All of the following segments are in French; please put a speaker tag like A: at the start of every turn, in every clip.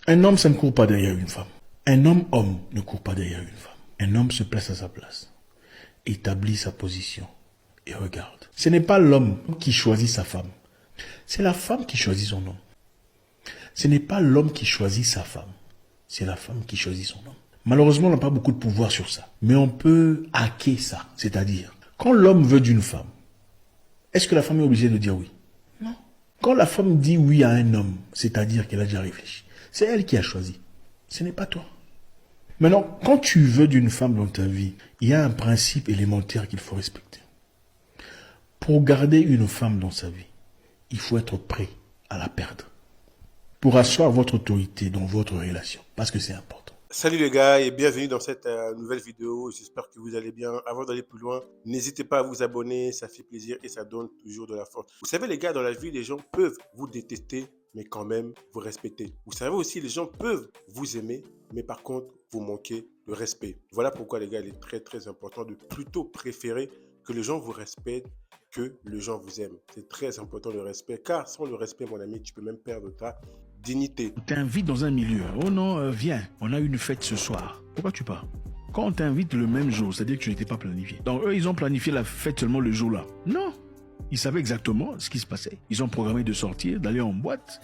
A: Un homme, ça ne court pas derrière une femme. Un homme ne court pas derrière une femme. Un homme se place à sa place, établit sa position et regarde. Ce n'est pas l'homme qui choisit sa femme. C'est la femme qui choisit son homme. Ce n'est pas l'homme qui choisit sa femme. C'est la femme qui choisit son homme. Malheureusement, on n'a pas beaucoup de pouvoir sur ça. Mais on peut hacker ça. C'est-à-dire, quand l'homme veut d'une femme, est-ce que la femme est obligée de dire oui? Non. Quand la femme dit oui à un homme, c'est-à-dire qu'elle a déjà réfléchi. C'est elle qui a choisi. Ce n'est pas toi. Maintenant, quand tu veux d'une femme dans ta vie, il y a un principe élémentaire qu'il faut respecter. Pour garder une femme dans sa vie, il faut être prêt à la perdre. Pour asseoir votre autorité dans votre relation. Parce que c'est important.
B: Salut les gars et bienvenue dans cette nouvelle vidéo. J'espère que vous allez bien. Avant d'aller plus loin, n'hésitez pas à vous abonner, ça fait plaisir et ça donne toujours de la force. Vous savez les gars, dans la vie, les gens peuvent vous détester, mais quand même vous respecter. Vous savez aussi, les gens peuvent vous aimer, mais par contre, vous manquez de respect. Voilà pourquoi les gars, il est très très important de plutôt préférer que les gens vous respectent que les gens vous aiment. C'est très important le respect, car sans le respect, mon ami, tu peux même perdre ta dignité.
A: On t'invite dans un milieu. Oh non, viens, on a une fête ce soir. Pourquoi tu pars? Quand on t'invite le même jour, c'est-à-dire que tu n'étais pas planifié. Donc eux, ils ont planifié la fête seulement le jour-là. Non. Ils savaient exactement ce qui se passait. Ils ont programmé de sortir, d'aller en boîte.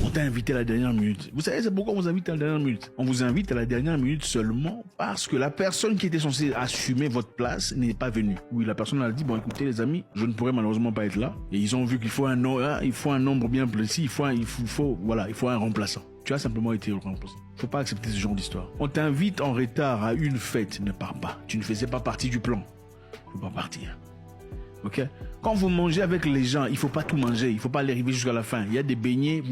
A: On t'a invité à la dernière minute. Vous savez, c'est pourquoi on vous invite à la dernière minute. On vous invite à la dernière minute seulement parce que la personne qui était censée assumer votre place n'est pas venue. Oui, la personne a dit, bon écoutez les amis, je ne pourrais malheureusement pas être là. Et ils ont vu qu'il faut un nombre bien précis, il faut un remplaçant. Tu as simplement été remplacé. Faut pas accepter ce genre d'histoire. On t'invite en retard à une fête, ne pars pas. Tu ne faisais pas partie du plan. Faut pas partir. Ok? Quand vous mangez avec les gens, il faut pas tout manger, il faut pas aller arriver jusqu'à la fin. Il y a des beignets,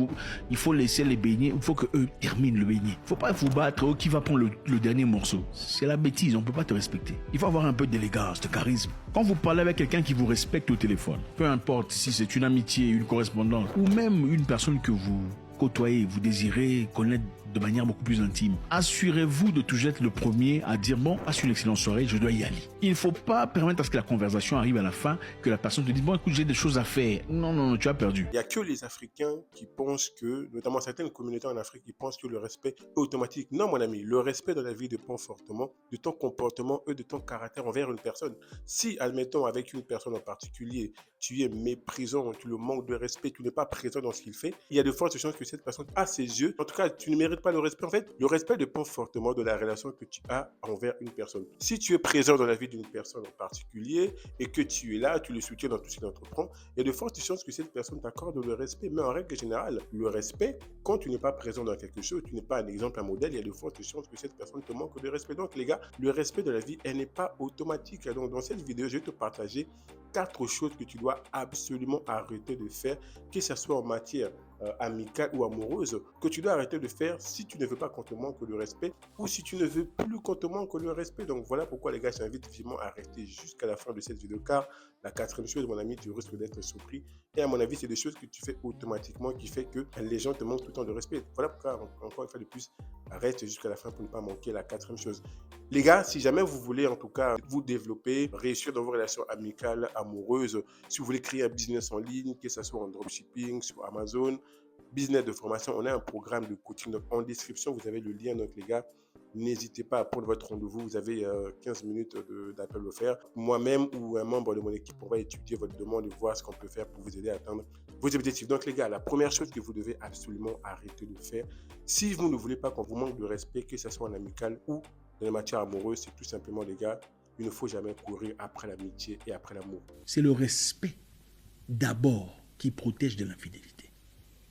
A: il faut laisser les beignets, il faut que eux terminent le beignet. Il faut pas vous battre, qui va prendre le dernier morceau. C'est la bêtise, on peut pas te respecter. Il faut avoir un peu d'élégance, de charisme. Quand vous parlez avec quelqu'un qui vous respecte au téléphone, peu importe si c'est une amitié, une correspondance, ou même une personne que vous côtoyez, vous désirez connaître de manière beaucoup plus intime. Assurez-vous de toujours être le premier à dire bon, passe une excellente soirée, je dois y aller. Il ne faut pas permettre à ce que la conversation arrive à la fin, que la personne te dise bon écoute, j'ai des choses à faire. Non, tu as perdu.
B: Il n'y a que les Africains qui pensent que, notamment certaines communautés en Afrique, qui pensent que le respect est automatique. Non, mon ami, le respect dans la vie dépend fortement de ton comportement et de ton caractère envers une personne. Si, admettons, avec une personne en particulier, tu es méprisant, tu le manques de respect, tu n'es pas présent dans ce qu'il fait, il y a de fortes chances que cette personne, à ses yeux, en tout cas, tu ne mérites pas le respect. En fait, le respect dépend fortement de la relation que tu as envers une personne. Si tu es présent dans la vie d'une personne en particulier et que tu es là, tu le soutiens dans tout ce qu'il entreprend, il y a de fortes chances que cette personne t'accorde le respect. Mais en règle générale, le respect, quand tu n'es pas présent dans quelque chose, tu n'es pas un exemple, un modèle, il y a de fortes chances que cette personne te manque de respect. Donc les gars, le respect de la vie, elle n'est pas automatique. Donc dans cette vidéo, je vais te partager 4 choses que tu dois absolument arrêter de faire, que ce soit en matière amicale ou amoureuse, que tu dois arrêter de faire si tu ne veux pas qu'on te manque le respect ou si tu ne veux plus qu'on te manque le respect. Donc voilà pourquoi les gars, j'invite vivement à rester jusqu'à la fin de cette vidéo, car la 4e chose, mon ami, tu risques d'être surpris. Et à mon avis, c'est des choses que tu fais automatiquement qui fait que les gens te manquent tout le temps de respect. Voilà pourquoi, encore une fois de plus, reste jusqu'à la fin pour ne pas manquer la 4e chose. Les gars, si jamais vous voulez en tout cas vous développer, réussir dans vos relations amicales, amoureuses, si vous voulez créer un business en ligne, que ce soit en dropshipping, sur Amazon, business de formation, on a un programme de coaching. Donc en description, vous avez le lien. Donc les gars, n'hésitez pas à prendre votre rendez-vous. Vous avez 15 minutes d'appel offert. Moi-même ou un membre de mon équipe, on va étudier votre demande et voir ce qu'on peut faire pour vous aider à atteindre vos objectifs. Donc les gars, la première chose que vous devez absolument arrêter de faire, si vous ne voulez pas qu'on vous manque de respect, que ce soit en amical ou dans les matières amoureuses, c'est tout simplement les gars, il ne faut jamais courir après l'amitié et après l'amour.
A: C'est le respect d'abord qui protège de l'infidélité.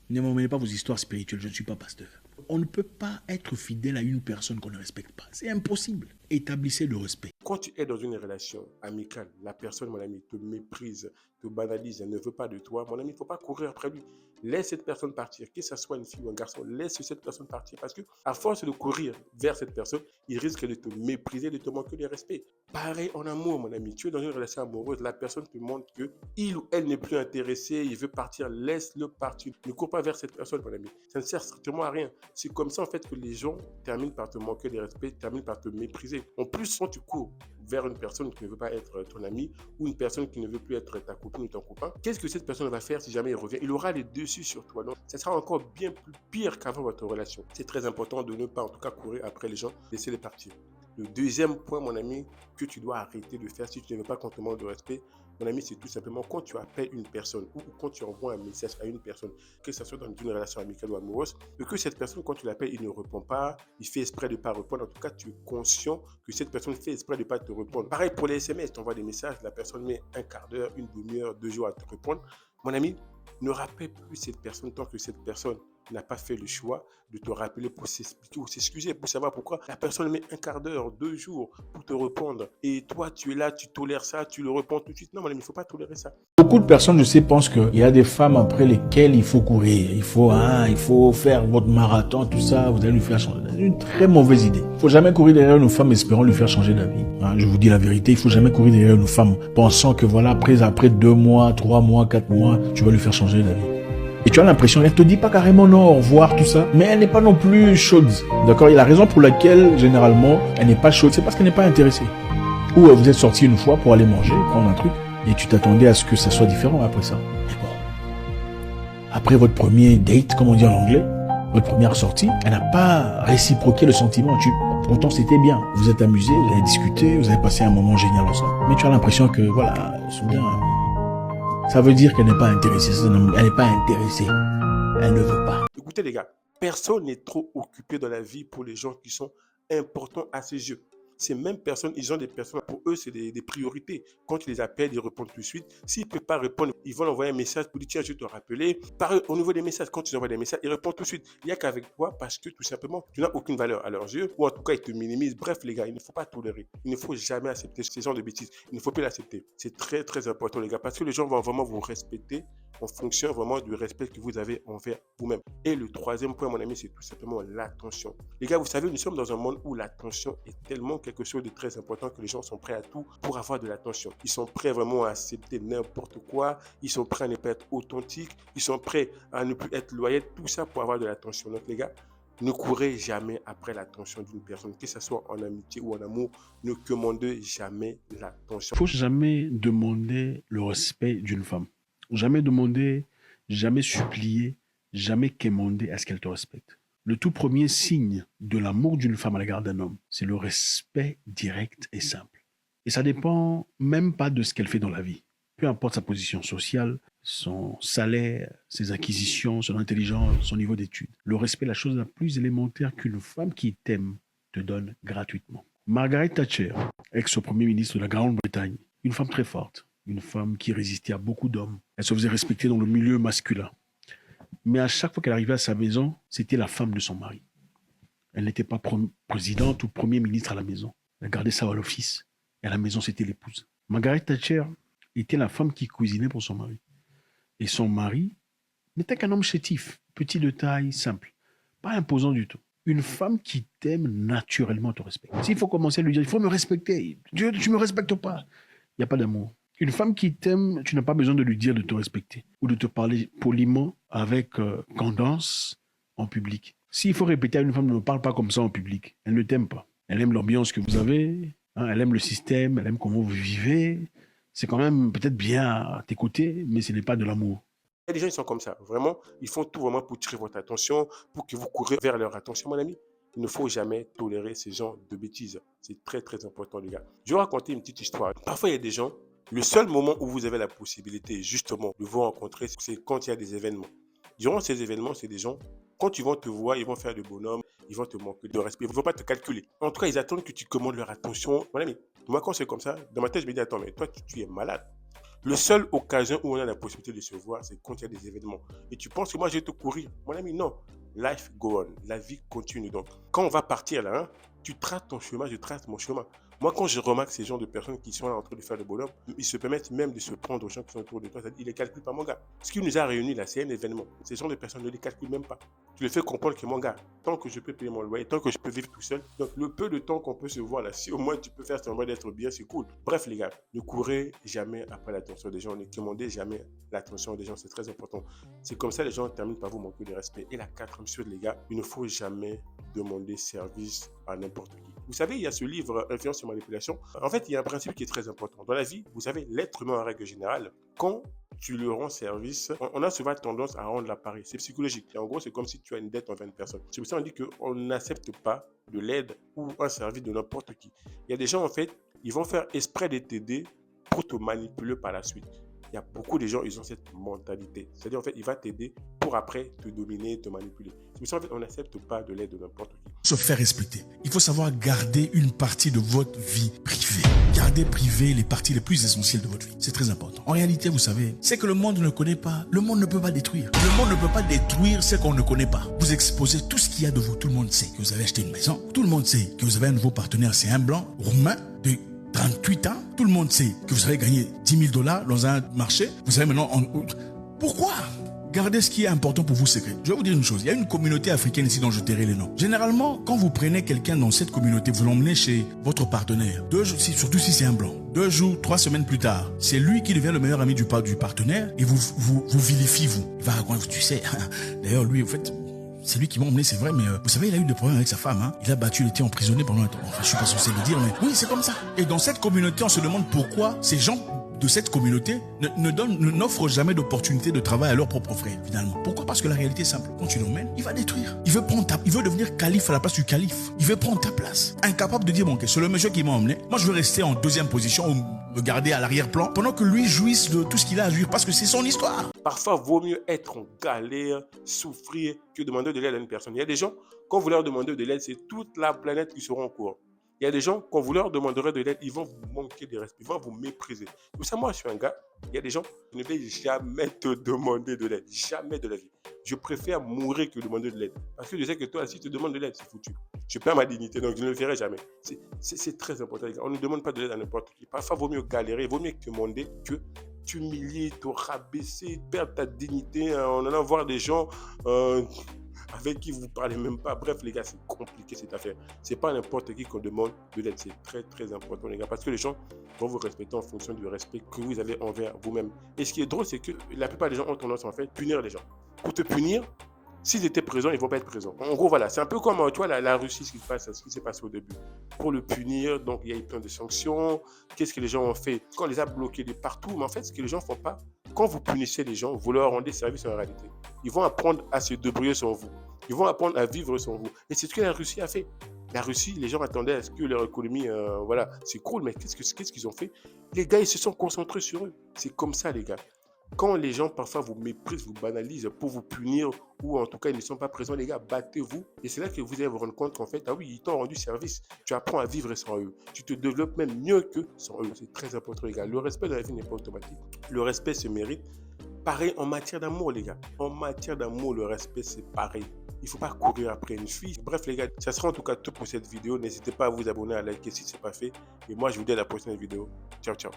A: Ne m'emmenez pas vos histoires spirituelles, je ne suis pas pasteur. On ne peut pas être fidèle à une personne qu'on ne respecte pas. C'est impossible. Établissez le respect.
B: Quand tu es dans une relation amicale, la personne, mon ami, te méprise, te banalise, elle ne veut pas de toi, mon ami, il ne faut pas courir après lui. Laisse cette personne partir, que ce soit une fille ou un garçon, laisse cette personne partir parce que à force de courir vers cette personne, il risque de te mépriser, de te manquer de respect. Pareil en amour, mon ami, tu es dans une relation amoureuse, la personne te montre que il ou elle n'est plus intéressé, il veut partir, laisse-le partir. Ne cours pas vers cette personne, mon ami. Ça ne sert strictement à rien. C'est comme ça, en fait, que les gens terminent par te manquer de respect, terminent par te mépriser. En plus, quand tu cours vers une personne qui ne veut pas être ton ami ou une personne qui ne veut plus être ta copine ou ton copain, qu'est-ce que cette personne va faire si jamais il revient? Il aura les dessus sur toi. Donc, ça sera encore bien plus pire qu'avant votre relation. C'est très important de ne pas, en tout cas, courir après les gens, laisser-les partir. Le deuxième point, mon ami, que tu dois arrêter de faire si tu ne veux pas qu'on te manque de respect, mon ami, c'est tout simplement quand tu appelles une personne ou quand tu envoies un message à une personne, que ce soit dans une relation amicale ou amoureuse, et que cette personne, quand tu l'appelles, il ne répond pas, il fait exprès de ne pas répondre. En tout cas, tu es conscient que cette personne fait exprès de ne pas te répondre. Pareil pour les SMS, tu envoies des messages, la personne met un quart d'heure, une demi-heure, 2 jours à te répondre. Mon ami, ne rappelle plus cette personne tant que cette personne n'a pas fait le choix de te rappeler pour s'expliquer ou s'excuser, pour savoir pourquoi la personne met un quart d'heure, 2 jours pour te répondre. Et toi, tu es là, tu tolères ça, tu le réponds tout de suite. Non, mon ami, il ne faut pas tolérer ça.
A: Beaucoup de personnes, je sais, pensent qu'il y a des femmes après lesquelles il faut courir. Il faut faire votre marathon, tout ça, vous allez lui faire changer. C'est une très mauvaise idée. Il ne faut jamais courir derrière une femme espérant lui faire changer d'avis. Je vous dis la vérité, il ne faut jamais courir derrière une femme pensant que voilà, après 2 mois, 3 mois, 4 mois, tu vas lui faire changer d'avis. Et tu as l'impression, elle te dit pas carrément non, au revoir, tout ça, mais elle n'est pas non plus chaude. D'accord? Et la raison pour laquelle, généralement, elle n'est pas chaude, c'est parce qu'elle n'est pas intéressée. Ou vous êtes sorti une fois pour aller manger, prendre un truc, et tu t'attendais à ce que ça soit différent après ça. Mais bon. Après votre premier date, comme on dit en anglais, votre première sortie, elle n'a pas réciproqué le sentiment. Pourtant, c'était bien. Vous vous êtes amusé, vous avez discuté, vous avez passé un moment génial ensemble. Mais tu as l'impression que, voilà, soudain, ça veut dire qu'elle n'est pas intéressée. Elle n'est pas intéressée. Elle ne veut pas.
B: Écoutez les gars, personne n'est trop occupé dans la vie pour les gens qui sont importants à ses yeux. Ces mêmes personnes, ils ont des personnes, pour eux, c'est des priorités. Quand tu les appelles, ils répondent tout de suite. S'ils ne peuvent pas répondre, ils vont envoyer un message pour dire, tiens, je vais te rappeler. Pareil, au niveau des messages, quand tu envoies des messages, ils répondent tout de suite. Il n'y a qu'avec toi parce que, tout simplement, tu n'as aucune valeur à leurs yeux, ou en tout cas, ils te minimisent. Bref, les gars, il ne faut pas tolérer. Il ne faut jamais accepter ce genre de bêtises. Il ne faut plus l'accepter. C'est très, très important, les gars, parce que les gens vont vraiment vous respecter en fonction vraiment du respect que vous avez envers vous-même. Et le troisième point, mon ami, c'est tout simplement l'attention. Les gars, vous savez, nous sommes dans un monde où l'attention est tellement quelque chose de très important que les gens sont prêts à tout pour avoir de l'attention. Ils sont prêts vraiment à accepter n'importe quoi. Ils sont prêts à ne pas être authentiques. Ils sont prêts à ne plus être loyaux. Tout ça pour avoir de l'attention. Donc, les gars, ne courez jamais après l'attention d'une personne, que ce soit en amitié ou en amour. Ne commandez jamais l'attention.
A: Il ne faut jamais demander le respect d'une femme. Jamais demander, jamais supplier, jamais quémander à ce qu'elle te respecte. Le tout premier signe de l'amour d'une femme à l'égard d'un homme, c'est le respect direct et simple. Et ça dépend même pas de ce qu'elle fait dans la vie. Peu importe sa position sociale, son salaire, ses acquisitions, son intelligence, son niveau d'études. Le respect est la chose la plus élémentaire qu'une femme qui t'aime te donne gratuitement. Margaret Thatcher, ex-premier ministre de la Grande-Bretagne, une femme très forte, une femme qui résistait à beaucoup d'hommes. Elle se faisait respecter dans le milieu masculin. Mais à chaque fois qu'elle arrivait à sa maison, c'était la femme de son mari. Elle n'était pas présidente ou premier ministre à la maison. Elle gardait ça à l'office. Et à la maison, c'était l'épouse. Margaret Thatcher était la femme qui cuisinait pour son mari. Et son mari n'était qu'un homme chétif, petit de taille, simple, pas imposant du tout. Une femme qui t'aime naturellement te respecte. S'il faut commencer à lui dire, il faut me respecter, tu ne me respectes pas, il n'y a pas d'amour. Une femme qui t'aime, tu n'as pas besoin de lui dire de te respecter ou de te parler poliment avec candance en public. S'il faut répéter à une femme, ne me parle pas comme ça en public, elle ne t'aime pas. Elle aime l'ambiance que vous avez, elle aime le système, elle aime comment vous vivez. C'est quand même peut-être bien à tes côtés, mais ce n'est pas de l'amour.
B: Il y a des gens qui sont comme ça. Vraiment, ils font tout vraiment pour tirer votre attention, pour que vous courez vers leur attention, mon ami. Il ne faut jamais tolérer ces genres de bêtises. C'est très, très important, les gars. Je vais raconter une petite histoire. Parfois, il y a des gens, le seul moment où vous avez la possibilité, justement, de vous rencontrer, c'est quand il y a des événements. Durant ces événements, c'est des gens, quand ils vont te voir, ils vont faire le bonhomme, ils vont te manquer de respect, ils ne vont pas te calculer. En tout cas, ils attendent que tu commandes leur attention. Mon ami, moi, quand c'est comme ça, dans ma tête, je me dis, attends, mais toi, tu es malade. Le seul occasion où on a la possibilité de se voir, c'est quand il y a des événements. Et tu penses que moi, je vais te courir. Mon ami, non. Life go on. La vie continue. Donc, quand on va partir là, tu traces ton chemin, je trace mon chemin. Moi, quand je remarque ces gens de personnes qui sont là en train de faire le bonhomme, ils se permettent même de se prendre aux gens qui sont autour de toi. Ils ne les calculent pas, mon gars. Ce qui nous a réunis là, c'est un événement. Ces gens de personnes ne les calculent même pas. Tu les fais comprendre que, mon gars, tant que je peux payer mon loyer, tant que je peux vivre tout seul, donc le peu de temps qu'on peut se voir là, si au moins tu peux faire semblant d'être bien, c'est cool. Bref, les gars, ne courez jamais après l'attention des gens, ne demandez jamais l'attention des gens, c'est très important. C'est comme ça les gens terminent par vous manquer de respect. Et la quatrième chose, les gars, il ne faut jamais demander service à n'importe qui. Vous savez, il y a ce livre Influence et manipulation. En fait, il y a un principe qui est très important. Dans la vie, vous savez, l'être humain en règle générale, quand tu lui rends service, on a souvent tendance à rendre l'appareil. C'est psychologique. Et en gros, c'est comme si tu as une dette envers une personne. C'est pour ça qu'on dit qu'on n'accepte pas de l'aide ou un service de n'importe qui. Il y a des gens, en fait, ils vont faire exprès de t'aider pour te manipuler par la suite. Il y a beaucoup de gens, ils ont cette mentalité. C'est-à-dire, en fait, il va t'aider pour après te dominer, te manipuler. C'est pour ça, en fait, on n'accepte pas de l'aide de n'importe qui.
C: Se faire respecter. Il faut savoir garder une partie de votre vie privée. Gardez privé les parties les plus essentielles de votre vie. C'est très important. En réalité, vous savez, c'est que le monde ne connaît pas. Le monde ne peut pas détruire. Le monde ne peut pas détruire ce qu'on ne connaît pas. Vous exposez tout ce qu'il y a de vous. Tout le monde sait que vous avez acheté une maison. Tout le monde sait que vous avez un nouveau partenaire. C'est un blanc roumain de 38 ans. Tout le monde sait que vous avez gagné $10 000 dans un marché. Vous avez maintenant... Pourquoi ? Gardez ce qui est important pour vous secret. Je vais vous dire une chose. Il y a une communauté africaine ici dont je tairai les noms. Généralement, quand vous prenez quelqu'un dans cette communauté, vous l'emmenez chez votre partenaire. 2 jours, surtout si c'est un blanc. 2 jours, 3 semaines plus tard, c'est lui qui devient le meilleur ami du partenaire et vous vilifie, vous. Il va raconter, tu sais, d'ailleurs, lui, en fait, c'est lui qui m'a emmené, c'est vrai, mais vous savez, il a eu des problèmes avec sa femme. Hein. Il a battu, il était emprisonné pendant un temps. Enfin, je suis pas censé le dire, mais oui, c'est comme ça. Et dans cette communauté, on se demande pourquoi ces gens de cette communauté n'offrent jamais d'opportunité de travail à leurs propres frères, finalement. Pourquoi ? Parce que la réalité est simple. Quand tu l'emmènes, il va détruire. Il veut devenir calife à la place du calife. Il veut prendre ta place. Incapable de dire, bon, ok, c'est le monsieur qui m'a emmené. Moi, je veux rester en deuxième position ou me garder à l'arrière-plan pendant que lui jouisse de tout ce qu'il a à jouir parce que c'est son histoire.
B: Parfois, vaut mieux être en galère, souffrir, que demander de l'aide à une personne. Il y a des gens, quand vous leur demandez de l'aide, c'est toute la planète qui sera en cours. Il y a des gens, quand vous leur demanderez de l'aide, ils vont vous manquer de respect, ils vont vous mépriser. Vous savez, moi, je suis un gars, il y a des gens, je ne vais jamais te demander de l'aide, jamais de la vie. Je préfère mourir que demander de l'aide. Parce que je sais que toi, si tu demandes de l'aide, c'est foutu. Je perds ma dignité, donc je ne le ferai jamais. C'est très important, les gars. On ne demande pas de l'aide à n'importe qui. Parfois, il vaut mieux galérer, il vaut mieux demander que t'humilier, te rabaisser, perdre ta dignité en allant voir des gens... avec qui vous ne parlez même pas. Bref, les gars, c'est compliqué cette affaire. C'est pas n'importe qui qu'on demande de l'aide. C'est très, très important, les gars. Parce que les gens vont vous respecter en fonction du respect que vous avez envers vous-même. Et ce qui est drôle, c'est que la plupart des gens ont tendance, en fait, à punir les gens. Pour te punir, s'ils étaient présents, ils ne vont pas être présents. En gros, voilà, c'est un peu comme, tu vois, la Russie, ce qui s'est passé au début. Pour le punir, donc il y a eu plein de sanctions. Qu'est-ce que les gens ont fait? Quand on les a bloqués de partout, mais en fait, ce que les gens ne font pas, quand vous punissez les gens, vous leur rendez service en réalité. Ils vont apprendre à se débrouiller sans vous. Ils vont apprendre à vivre sans vous. Et c'est ce que la Russie a fait. La Russie, les gens attendaient à ce que leur économie, voilà, c'est cool, mais qu'est-ce qu'ils ont fait? Les gars, ils se sont concentrés sur eux. C'est comme ça, les gars. Quand les gens parfois vous méprisent, vous banalisent pour vous punir ou en tout cas ils ne sont pas présents, les gars, battez-vous. Et c'est là que vous allez vous rendre compte qu'en fait, ah oui, ils t'ont rendu service. Tu apprends à vivre sans eux. Tu te développes même mieux que sans eux. C'est très important, les gars. Le respect dans la vie n'est pas automatique. Le respect se mérite. Pareil en matière d'amour, les gars. En matière d'amour, le respect, c'est pareil. Il ne faut pas courir après une fille. Bref, les gars, ça sera en tout cas tout pour cette vidéo. N'hésitez pas à vous abonner, à liker si ce n'est pas fait. Et moi, je vous dis à la prochaine vidéo. Ciao, ciao.